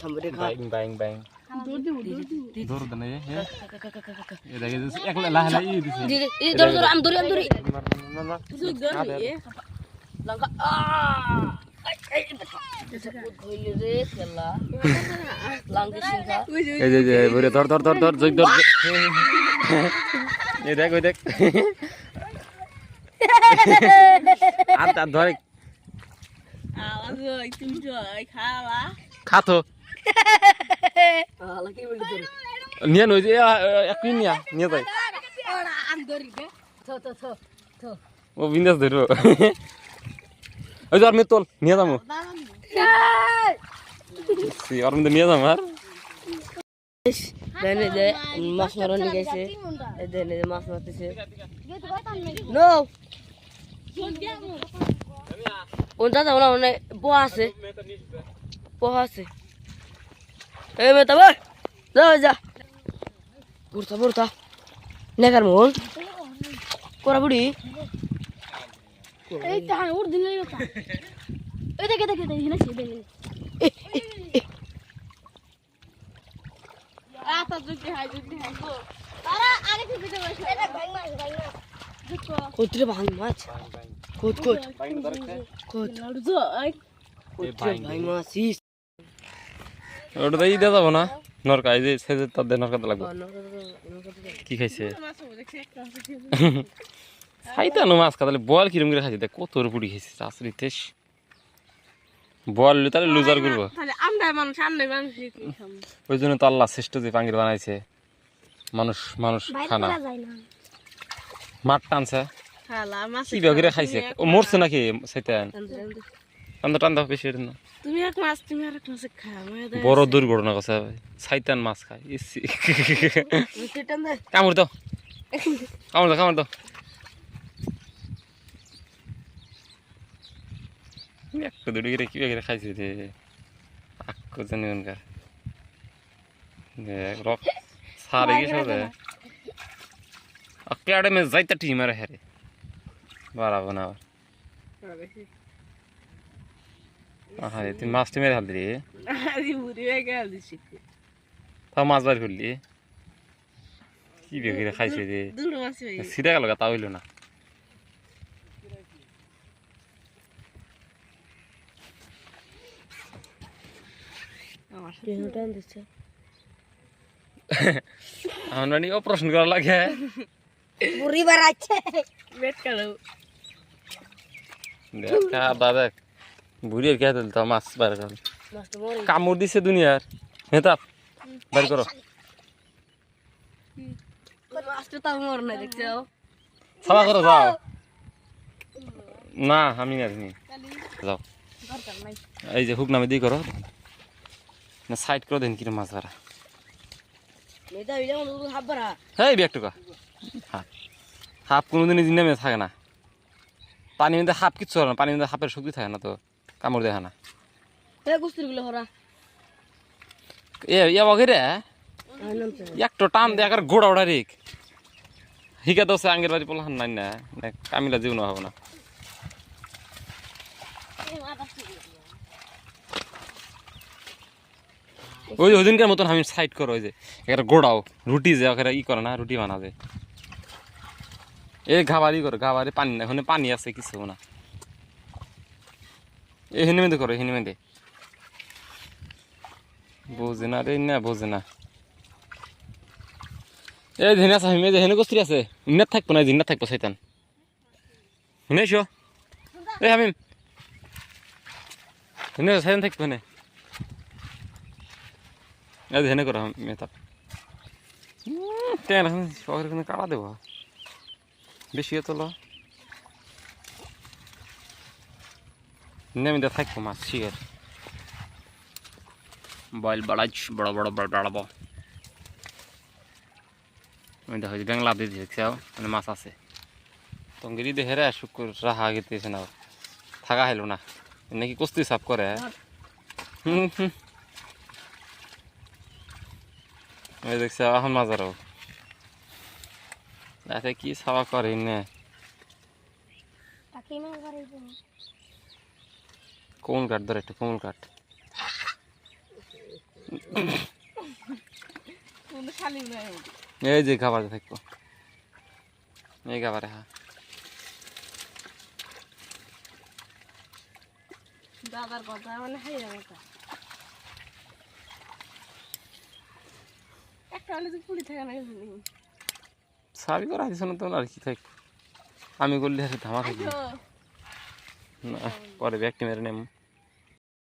buying buying buying দৌড় দে না এ দেখে একলা লাহে লাহে দিছে এই দৌড় দৌড় আম দৌড়ি লঙ্কা এই রে খেলা লঙ্কা সিংহা এই যে বরে ধর ধর ধর ধর জয় ধর এই দেখ ওই দেখ আত ধরে আওয়াজ ওই তুমি জয় খাওয়া খাতো আলা কি বলি তোর নিয়ে নই যে এক নিয়া নিয়ে যাই ওরা আম দৌড়ি দে থ ও বিন্দাস ধরো ওই যে আর মে তোল নিয়ে যাবো সি আর মে নিয়ে যাবো আর দেনে দে মাছ মারনি গেছে দেনে দে মাছ মারতেছে নো কোনটা যাও না মানে পোহা আছে এই মেতা বল যা বুড়তা নেকার মোহন কোরা বুড়ি এই তা ওর দিন লইলো তা এই দেখে হিনা সে বেলে আতা জুটি হাই গো তারা আগে থেকে বসে এটা ভাই মাছ কোত্রে ভাঙ মাছ কোত লাড়ু যো আই কোত্রে ভাই মাছ ইস ওটা দেই দে যাবো না নরকা এই যে সেজে তার দে নরকাতে লাগবে কি খাইছে খাইতানো মাছ খাতালে বল কিরম করে খাইছে দেখ কত পুড়ি খাইছে চাষরি তেস বল তাহলে লুজার করবো তাহলে আমরা মানুষ ওই জন্য তো আল্লাহ শ্রেষ্ঠ যে পাঙ্গির বানাইছে মানুষ খানা মাঠ টানছে খালা মাছ কি বেগরে খাইছে ও মরছে নাকি শয়তান টান্দা বেশি না তুমি এক মাছ খাও বড় দুর্ঘটনা কথা ভাই শয়তান মাছ খায় ইসি কামড় দাও একটা দুটো করে কি বেগরে খাইছে রে আকো জানি উনকা দেখ রক সারে গেছে রে আকেড়ে মে যাইতা টি মারে হেরে বাড়াবো না আরে তুই মাছটি মেরে হাল দিলি আরে বুড়ি হয়ে গেল দিছি তাও মাছ বার করলি কি বেগরে খাইছে রে দুটো মাছ হয়ে সিধা গেল তা হইল না আমার টেনটান দিছে আমরা নি অপারেশন করা লাগে বুড়ি বাড়াচ্ছে পেট কালো দেখ দাদা বুড়ির কে দিল তো মাছ বার কর মাছটা মরে কামড় দিছে দুনিয়ার হেতা বার করো মাছটা তাও মরে না দেখছো সাবা করো যাও না আমি না তুমি যাও দরকার নাই এই যে হুক নামে দিয়ে করো না সাইড করে দেন কিরম মাছ ধরা মেয়েটা হইলে মনে হাবরা এই ব্যাগটুকা হাফ কোনোদিনই দিন নামে থাকে না পানি মধ্যে হাফ কিচ্ছু হয় না পানির মধ্যে হাফের শক্তি থাকে না তো কামড় দেখা না এ গুস্তির গুলো হরা এ বগেরে একটু টান দিয়ে একবার গোড়া ওড়া রেখ হিকা দোষে আঙ্গের বাড়ি পোলা নাই না কামিলা জীবন হবে না ওই ওদিনকার মতন আমি সাইড করো ওই যে একটা গোড়াও রুটি যে ওখানে ই করে না রুটি বানাবে এ ঘাবারি করো ঘাবারি পানি না ওখানে পানি আছে কিছু না এ হেনে মেঁধে করো হেনে মেঁধে বোঝে না রে না বোঝে না এই ধেনে আছে হেমে হেনে কস্তুরি আছে ইন্নাত থাকবো না জিন্নাত থাকবো শয়তান হেনে এসো এই হামিম হেনে শয়তান থাকবো হেনে এই হেনে করো মেতা কেন শহরের কোনো কাড়া দেবো বেশি তোলো নেমে থাকবো মাছ শিয়ার বয়েল বাড়াইছ বড় বাড়াবো আমি দেখো ব্যাংলা দিয়ে দিয়েছি মানে মাছ আছে তঙ্গিরি দেখে রে শুক্র রাহা গেতেছে না থাকা হইল না নাকি কস্তি সাফ করে ওই দেখছি এখন মাজারও এতে কি সাফা করে নে কোন কাঠ ধরে একটু কোন কাঠ খালি নয় এই যে খাবারে থাকবো এই খাবারে হ্যাঁ দাদার কথা মানে হাইয়া কথা একটা হলে তো পুরি থাকে না কিছু নেই সাবি করা দিছ না তোমার আর কি থাকবো আমি করলে ধামা থাকবো আইসো না পরে ব্যাগটি মেরে নেব